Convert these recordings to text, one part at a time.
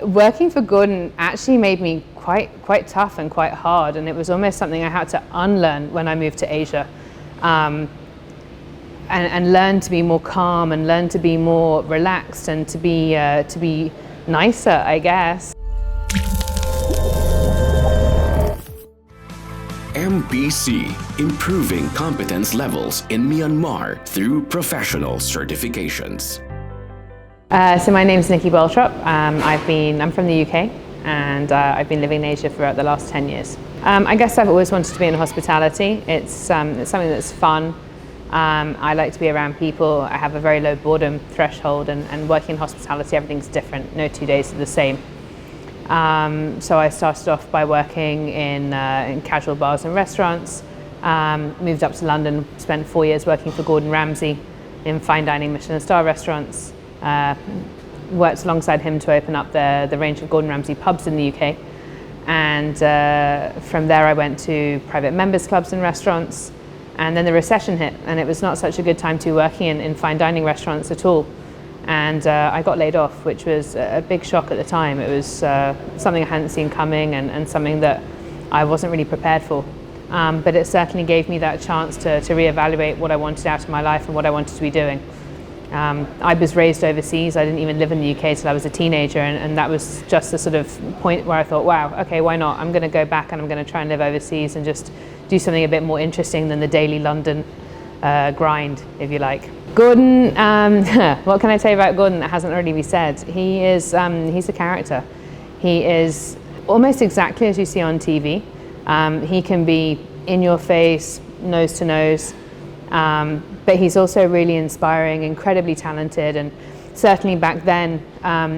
Working for Gordon actually made me quite tough and quite hard, and it was almost something I had to unlearn when I moved to Asia, and learn to be more calm and learn to be more relaxed and to be nicer, I guess. MBC, improving competence levels in Myanmar through professional certifications. So my name is Nikki Barltrop. I'm from the UK, and I've been living in Asia for about the last 10 years. I guess I've always wanted to be in hospitality. It's something that's fun. I like to be around people. I have a very low boredom threshold, and working in hospitality, everything's different. No 2 days are the same. So I started off by working in casual bars and restaurants, moved up to London, spent 4 years working for Gordon Ramsay in fine dining Michelin star restaurants, worked alongside him to open up the range of Gordon Ramsay pubs in the UK, and from there I went to private members clubs and restaurants, and then the recession hit, and it was not such a good time to be working in fine dining restaurants at all. And I got laid off, which was a big shock at the time. It was something I hadn't seen coming, and something that I wasn't really prepared for. But it certainly gave me that chance to reevaluate what I wanted out of my life and what I wanted to be doing. I was raised overseas. I didn't even live in the UK till I was a teenager, and that was just the sort of point where I thought, wow, okay, why not? I'm going to go back and I'm going to try and live overseas and just do something a bit more interesting than the daily London grind, if you like. Gordon, what can I tell you about Gordon that hasn't already been said? He's a character. He is almost exactly as you see on TV. He can be in your face, nose to nose, but he's also really inspiring, incredibly talented, and certainly back then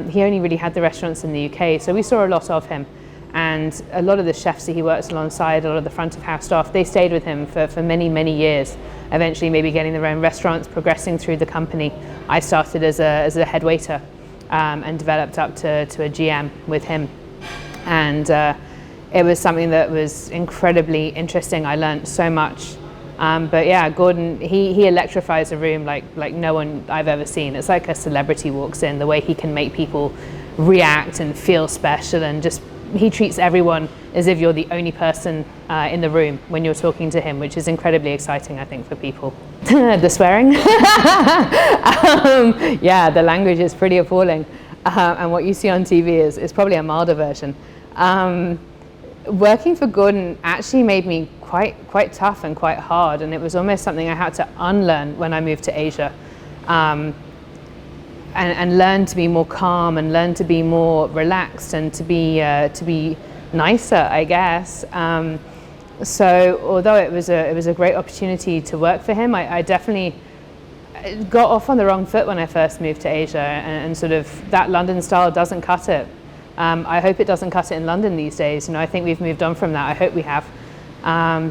he only really had the restaurants in the UK, so we saw a lot of him. And a lot of the chefs that he works alongside, a lot of the front of house staff, they stayed with him for many years, eventually maybe getting their own restaurants, progressing through the company. I started as a head waiter and developed up to a GM with him. And it was something that was incredibly interesting. I learned so much. But yeah, Gordon, he electrifies a room like no one I've ever seen. It's like a celebrity walks in, the way he can make people react and feel special, and just he treats everyone as if you're the only person in the room when you're talking to him, which is incredibly exciting, I think, for people. The swearing? Yeah, the language is pretty appalling. And what you see on TV is probably a milder version. Working for Gordon actually made me quite tough and quite hard, and it was almost something I had to unlearn when I moved to Asia. And learn to be more calm and learn to be more relaxed and to be nicer, I guess. So although it was a great opportunity to work for him, I definitely got off on the wrong foot when I first moved to Asia, and sort of that London style doesn't cut it. I hope it doesn't cut it in London these days. You know, I think we've moved on from that. I hope we have.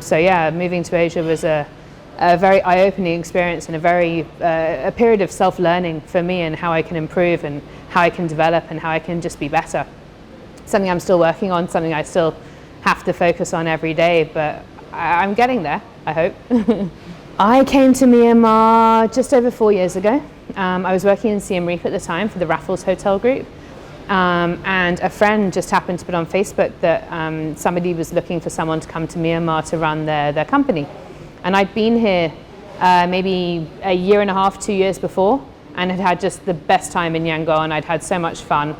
So yeah, moving to Asia was a very eye-opening experience, and a period of self-learning for me, and how I can improve and how I can develop and how I can just be better. Something I'm still working on, something I still have to focus on every day, but I'm getting there, I hope. I came to Myanmar just over 4 years ago. I was working in Siem Reap at the time for the Raffles Hotel Group, and a friend just happened to put on Facebook that somebody was looking for someone to come to Myanmar to run their company. And I'd been here maybe a year and a half, 2 years before, and had just the best time in Yangon. I'd had so much fun,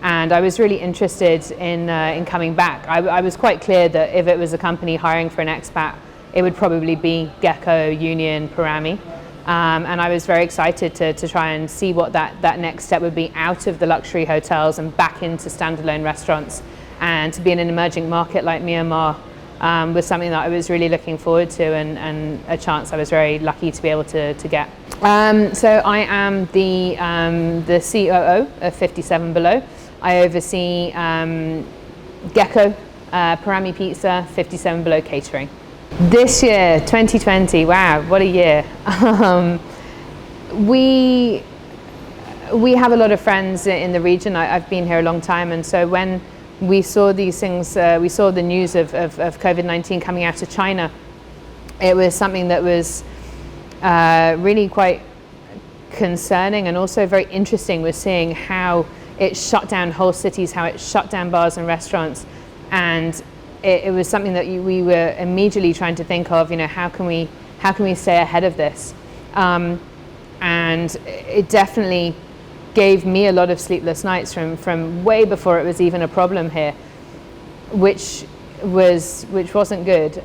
and I was really interested in coming back. I was quite clear that if it was a company hiring for an expat, it would probably be Gekko, Union, Parami. And I was very excited to try and see what that next step would be out of the luxury hotels and back into standalone restaurants, and to be in an emerging market like Myanmar. Was something that I was really looking forward to, and a chance I was very lucky to be able to get. So I am the COO of 57 Below. I oversee Gekko, Parami Pizza, 57 Below Catering. This year, 2020, wow, what a year. We have a lot of friends in the region. I've been here a long time, and so when we saw these things, we saw the news of COVID-19 coming out of China, it was something that was really quite concerning, and also very interesting. We're seeing how it shut down whole cities, how it shut down bars and restaurants. And it was something that we were immediately trying to think of, how can we stay ahead of this? And it definitely gave me a lot of sleepless nights from way before it was even a problem here, which wasn't good.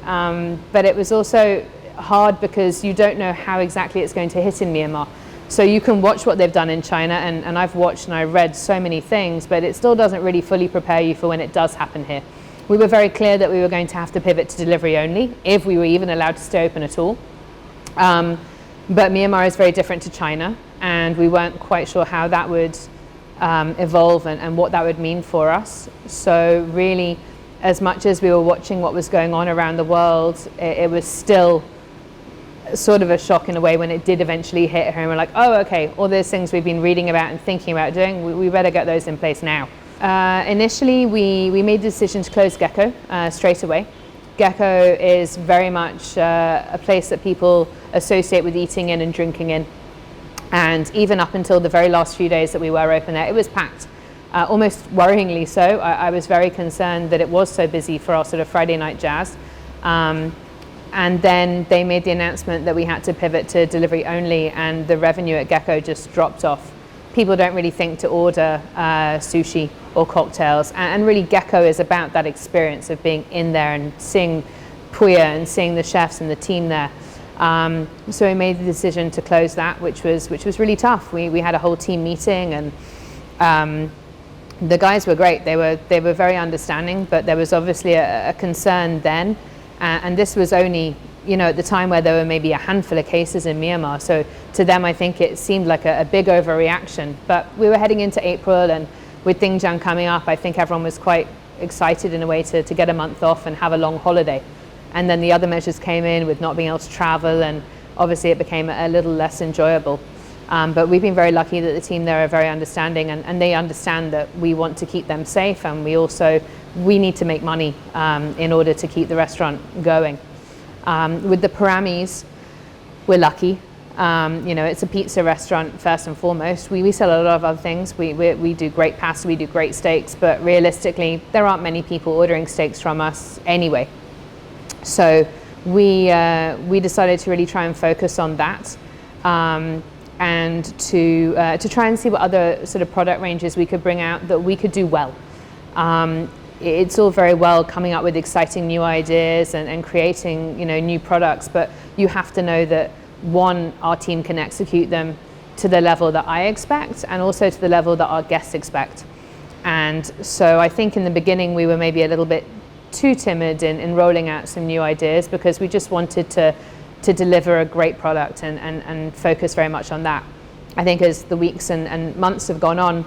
But it was also hard because you don't know how exactly it's going to hit in Myanmar. So you can watch what they've done in China, and I've watched and I've read so many things, but it still doesn't really fully prepare you for when it does happen here. We were very clear that we were going to have to pivot to delivery only, if we were even allowed to stay open at all. But Myanmar is very different to China, and we weren't quite sure how that would evolve and what that would mean for us. So really, as much as we were watching what was going on around the world, it was still sort of a shock in a way when it did eventually hit her, and we're like, oh, okay, all those things we've been reading about and thinking about doing, we better get those in place now. Initially, we made the decision to close Gekko straight away. Gekko is very much a place that people associate with eating in and drinking in. And even up until the very last few days that we were open there, it was packed, almost worryingly so. I was very concerned that it was so busy for our sort of Friday night jazz. And then they made the announcement that we had to pivot to delivery only, and the revenue at Gekko just dropped off. People don't really think to order sushi or cocktails, and really Gekko is about that experience of being in there and seeing Puya and seeing the chefs and the team there. So we made the decision to close that, which was really tough. We had a whole team meeting, and the guys were great. They were very understanding, but there was obviously a concern then, and this was only at the time where there were maybe a handful of cases in Myanmar. So to them, I think it seemed like a big overreaction. But we were heading into April, and with Dingjiang coming up, I think everyone was quite excited in a way to get a month off and have a long holiday. And then the other measures came in with not being able to travel, and obviously it became a little less enjoyable. But we've been very lucky that the team there are very understanding, and they understand that we want to keep them safe, and we need to make money in order to keep the restaurant going. With the Paramis, we're lucky. It's a pizza restaurant first and foremost. We sell a lot of other things. We do great pasta, we do great steaks, but realistically, there aren't many people ordering steaks from us anyway. So we decided to really try and focus on that, and to try and see what other sort of product ranges we could bring out that we could do well. It's all very well coming up with exciting new ideas and creating new products, but you have to know that, one, our team can execute them to the level that I expect, and also to the level that our guests expect. And so I think in the beginning we were maybe a little bit too timid in rolling out some new ideas, because we just wanted to deliver a great product and focus very much on that. I think as the weeks and months have gone on,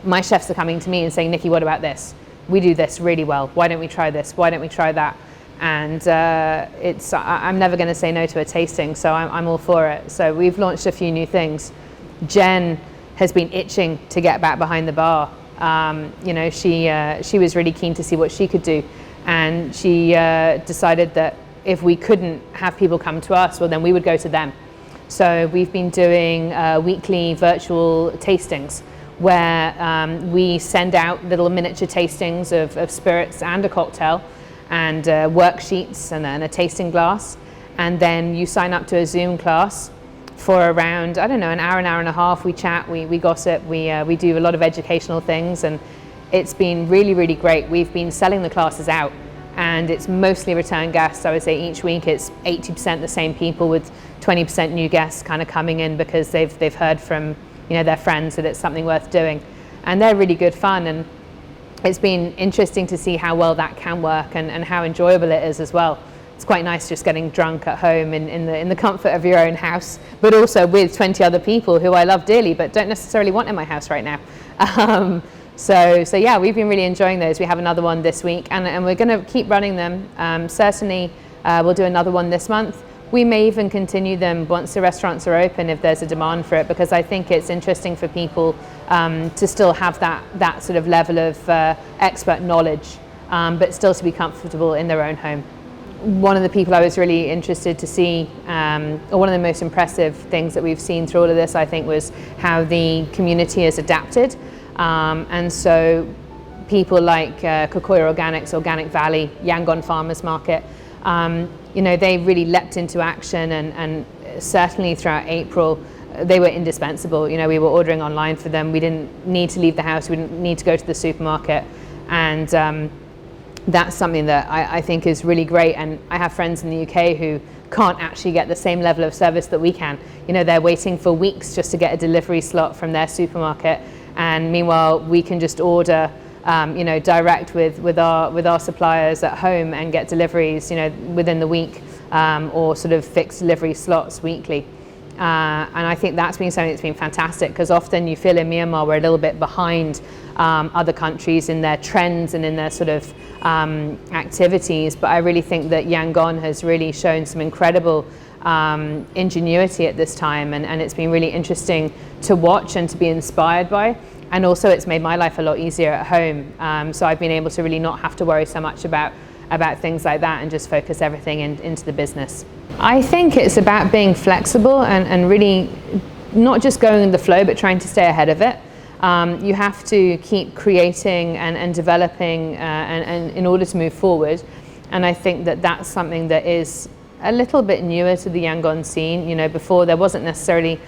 my chefs are coming to me and saying, Nikki, what about this? We do this really well. Why don't we try this? Why don't we try that? And I'm never going to say no to a tasting, so I'm all for it. So we've launched a few new things. Jen has been itching to get back behind the bar. She was really keen to see what she could do, and she decided that if we couldn't have people come to us, well, then we would go to them. So we've been doing weekly virtual tastings, where we send out little miniature tastings of spirits and a cocktail, and worksheets and a tasting glass, and then you sign up to a Zoom class for around, I don't know, an hour and a half. We chat, we gossip, we do a lot of educational things, and it's been really, really great. We've been selling the classes out, and it's mostly return guests. I would say each week it's 80% the same people, with 20% new guests kind of coming in because they've heard from their friends that it's something worth doing, and they're really good fun. And it's been interesting to see how well that can work and how enjoyable it is as well. It's quite nice just getting drunk at home in the comfort of your own house, but also with 20 other people who I love dearly but don't necessarily want in my house right now. So yeah, we've been really enjoying those. We have another one this week, and we're going to keep running them. Certainly we'll do another one this month. We may even continue them once the restaurants are open if there's a demand for it, because I think it's interesting for people to still have that sort of level of expert knowledge, but still to be comfortable in their own home. One of the people I was really interested to see, or one of the most impressive things that we've seen through all of this, I think, was how the community has adapted. And so people like Kokoya Organics, Organic Valley, Yangon Farmers Market, you know, they really leapt into action, and certainly throughout April, they were indispensable. You know, we were ordering online for them. We didn't need to leave the house. We didn't need to go to the supermarket. And that's something that I think is really great. And I have friends in the UK who can't actually get the same level of service that we can. You know, they're waiting for weeks just to get a delivery slot from their supermarket. And meanwhile, we can just order, you know, direct with our suppliers at home and get deliveries, you know, within the week, or sort of fixed delivery slots weekly. And I think that's been something that's been fantastic, because often you feel in Myanmar we're a little bit behind other countries in their trends and in their sort of activities. But I really think that Yangon has really shown some incredible ingenuity at this time, and it's been really interesting to watch and to be inspired by. And also it's made my life a lot easier at home. So I've been able to really not have to worry so much about things like that, and just focus everything into the business. I think it's about being flexible and really not just going with the flow, but trying to stay ahead of it. You have to keep creating and developing and in order to move forward. And I think that that's something that is a little bit newer to the Yangon scene. You know, before there wasn't necessarily,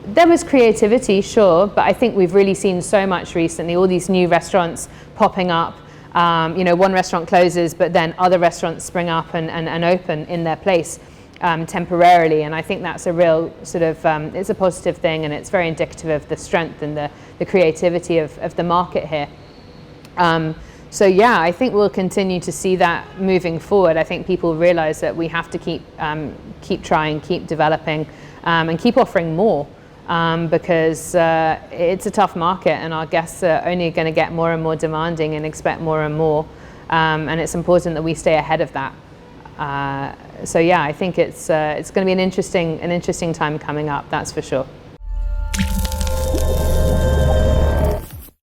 there was creativity, sure, but I think we've really seen so much recently, all these new restaurants popping up. You know, one restaurant closes, but then other restaurants spring up and open in their place temporarily. And I think that's a real sort of, it's a positive thing, and it's very indicative of the strength and the creativity of the market here. So yeah, I think we'll continue to see that moving forward. I think people realize that we have to keep trying, keep developing, and keep offering more. Because it's a tough market, and our guests are only going to get more and more demanding and expect more and more, and it's important that we stay ahead of that. So yeah, I think it's going to be an interesting time coming up, that's for sure.